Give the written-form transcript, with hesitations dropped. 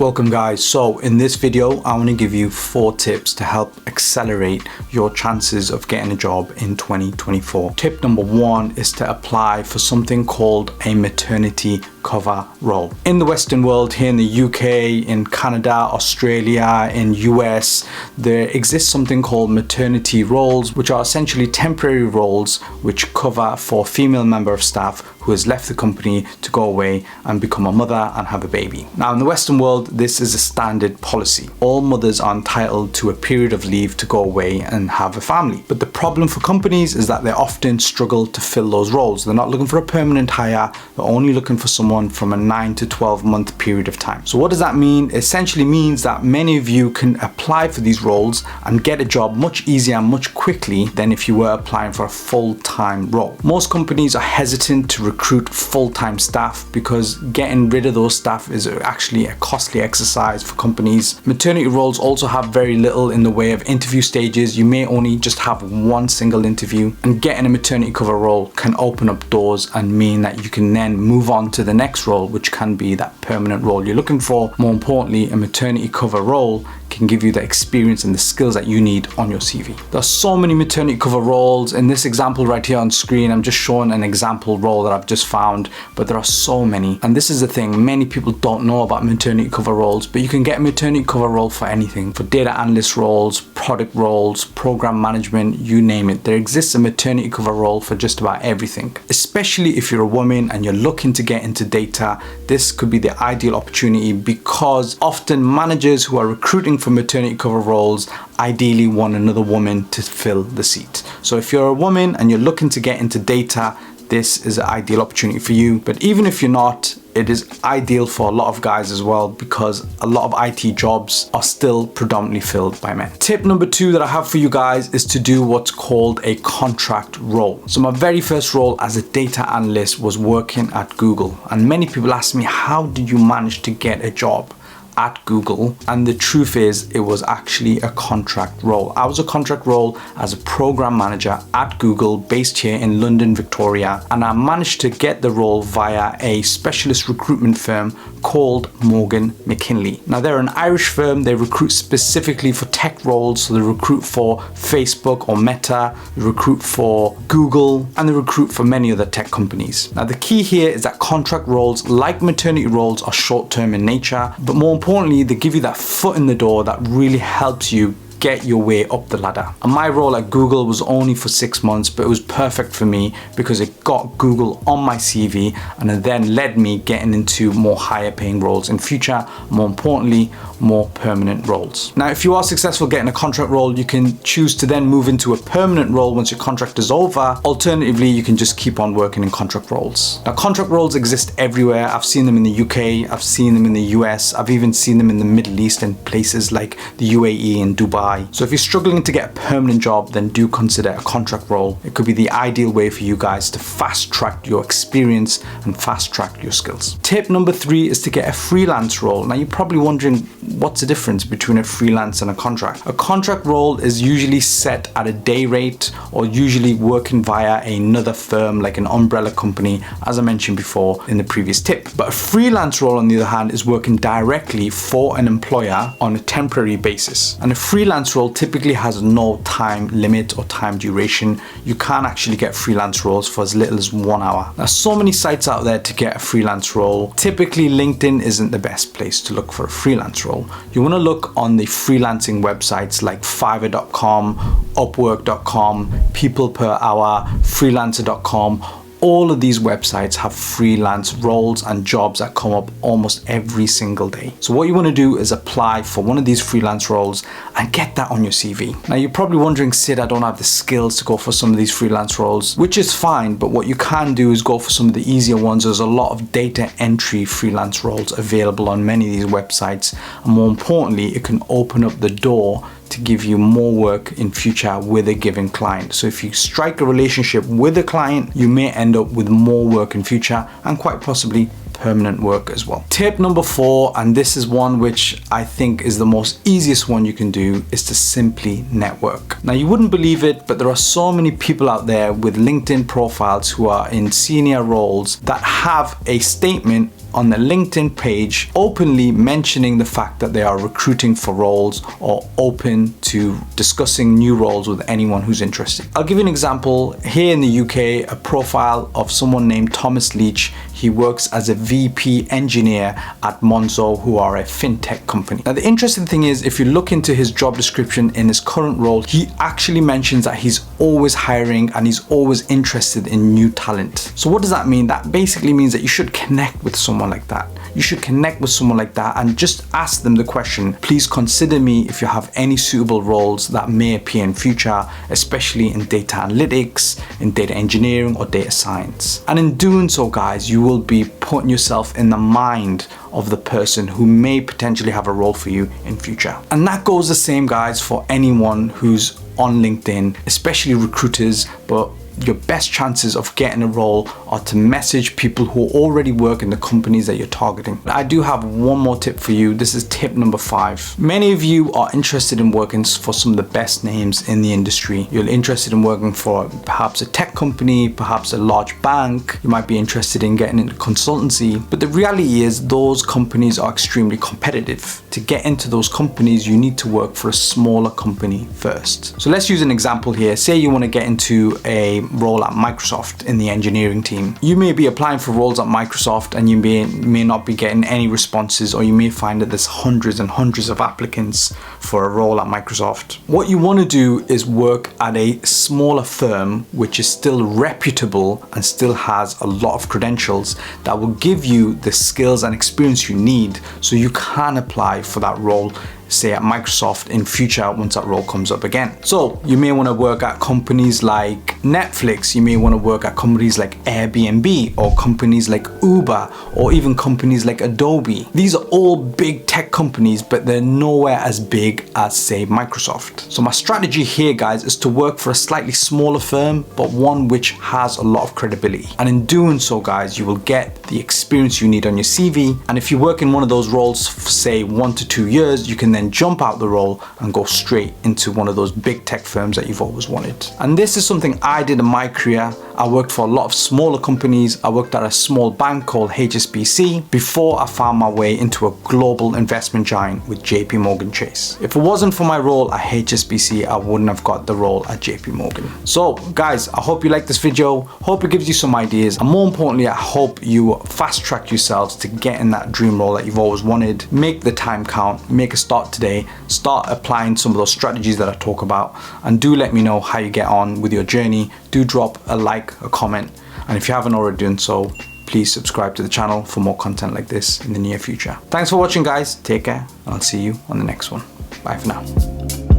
Welcome guys. So in this video, I want to give you 4 tips to help accelerate your chances of getting a job in 2024. Tip number 1 is to apply for something called a maternity cover role. In the Western world, here in the UK, in Canada, Australia, in US, there exists something called maternity roles, which are essentially temporary roles which cover for a female member of staff who has left the company to go away and become a mother and have a baby. Now in the Western world, this is a standard policy. All mothers are entitled to a period of leave to go away and have a family. But the problem for companies is that they often struggle to fill those roles. They're not looking for a permanent hire, they're only looking for someone from a 9 to 12 month period of time. So what does that mean? It essentially means that many of you can apply for these roles and get a job much easier and much quickly than if you were applying for a full-time role. Most companies are hesitant to recruit full-time staff because getting rid of those staff is actually a costly exercise for companies. Maternity roles also have very little in the way of interview stages. You may only just have one single interview, and getting a maternity cover role can open up doors and mean that you can then move on to the next role, which can be that permanent role you're looking for. More importantly, a maternity cover role can give you the experience and the skills that you need on your CV. There's so many maternity cover roles. In this example right here on screen, I'm just showing an example role that I've just found, but there are so many. And this is the thing, many people don't know about maternity cover roles, but you can get a maternity cover role for anything. For data analyst roles, product roles, program management, you name it. There exists a maternity cover role for just about everything. Especially if you're a woman and you're looking to get into data, this could be the ideal opportunity because often managers who are recruiting for maternity cover roles ideally want another woman to fill the seat. So if you're a woman and you're looking to get into data, this is an ideal opportunity for you. But even if you're not, it is ideal for a lot of guys as well because a lot of IT jobs are still predominantly filled by men. Tip number 2 that I have for you guys is to do what's called a contract role. So my very first role as a data analyst was working at Google, and many people ask me, how did you manage to get a job at Google? And the truth is, it was actually a contract role. I was a contract role as a program manager at Google based here in London, Victoria, and I managed to get the role via a specialist recruitment firm called Morgan McKinley. Now they're an Irish firm. They recruit specifically for tech roles. So they recruit for Facebook or Meta, they recruit for Google, and they recruit for many other tech companies. Now the key here is that contract roles, like maternity roles, are short-term in nature, but more importantly, they give you that foot in the door that really helps you get your way up the ladder. And my role at Google was only for 6 months, but it was perfect for me because it got Google on my CV and it then led me getting into more higher paying roles in future, more importantly, more permanent roles. Now, if you are successful getting a contract role, you can choose to then move into a permanent role once your contract is over. Alternatively, you can just keep on working in contract roles. Now, contract roles exist everywhere. I've seen them in the UK, I've seen them in the US, I've even seen them in the Middle East and places like the UAE and Dubai. So if you're struggling to get a permanent job, then do consider a contract role. It could be the ideal way for you guys to fast track your experience and fast track your skills. Tip number 3 is to get a freelance role. Now you're probably wondering, what's the difference between a freelance and a contract? A contract role is usually set at a day rate or usually working via another firm like an umbrella company, as I mentioned before in the previous tip. But a freelance role, on the other hand, is working directly for an employer on a temporary basis. And a freelance role typically has no time limit or time duration. You can actually get freelance roles for as little as 1 hour. There's so many sites out there to get a freelance role. Typically, LinkedIn isn't the best place to look for a freelance role. You want to look on the freelancing websites like Fiverr.com, Upwork.com, People Per Hour, Freelancer.com. All of these websites have freelance roles and jobs that come up almost every single day. So what you want to do is apply for one of these freelance roles and get that on your CV. Now you're probably wondering, Sid, I don't have the skills to go for some of these freelance roles, which is fine, but what you can do is go for some of the easier ones. There's a lot of data entry freelance roles available on many of these websites, and more importantly, it can open up the door to give you more work in future with a given client. So if you strike a relationship with a client, you may end up with more work in future and quite possibly permanent work as well. Tip number 4, and this is one which I think is the most easiest one you can do, is to simply network. Now, you wouldn't believe it, but there are so many people out there with LinkedIn profiles who are in senior roles that have a statement on the LinkedIn page openly mentioning the fact that they are recruiting for roles or open to discussing new roles with anyone who's interested. I'll give you an example. Here in the UK, a profile of someone named Thomas Leach. He works as a VP engineer at Monzo, who are a fintech company. Now, the interesting thing is, if you look into his job description in his current role, he actually mentions that he's always hiring and he's always interested in new talent. So what does that mean? That basically means that you should connect with someone like that. You should connect with someone like that and just ask them the question, please consider me if you have any suitable roles that may appear in future, especially in data analytics, in data engineering or data science. And in doing so, guys, you will be putting yourself in the mind of the person who may potentially have a role for you in future. And that goes the same, guys, for anyone who's on LinkedIn, especially recruiters, but your best chances of getting a role are to message people who already work in the companies that you're targeting. I do have one more tip for you. This is tip number 5. Many of you are interested in working for some of the best names in the industry. You're interested in working for perhaps a tech company, perhaps a large bank. You might be interested in getting into consultancy. But the reality is those companies are extremely competitive. To get into those companies, you need to work for a smaller company first. So let's use an example here. Say you want to get into a role at Microsoft in the engineering team. You may be applying for roles at Microsoft and you may not be getting any responses, or you may find that there's hundreds and hundreds of applicants for a role at Microsoft. What you want to do is work at a smaller firm which is still reputable and still has a lot of credentials that will give you the skills and experience you need so you can apply for that role, say at Microsoft in future once that role comes up again. So you may want to work at companies like Netflix, you may want to work at companies like Airbnb or companies like Uber or even companies like Adobe. These are all big tech companies, but they're nowhere as big as, say, Microsoft. So my strategy here, guys, is to work for a slightly smaller firm, but one which has a lot of credibility. And in doing so, guys, you will get the experience you need on your CV. And if you work in one of those roles for, say, 1 to 2 years, you can then jump out the role and go straight into one of those big tech firms that you've always wanted. And this is something I did in my career. I worked for a lot of smaller companies. I worked at a small bank called HSBC before I found my way into a global investment giant with JP Morgan Chase. If it wasn't for my role at HSBC, I wouldn't have got the role at JP Morgan. So guys, I hope you like this video. Hope it gives you some ideas. And more importantly, I hope you fast track yourselves to getting that dream role that you've always wanted. Make the time count, make a start today, start applying some of those strategies that I talk about, and do let me know how you get on with your journey. Do drop a like, a comment, and if you haven't already done so, please subscribe to the channel for more content like this in the near future. Thanks for watching, guys. Take care, and I'll see you on the next one. Bye for now.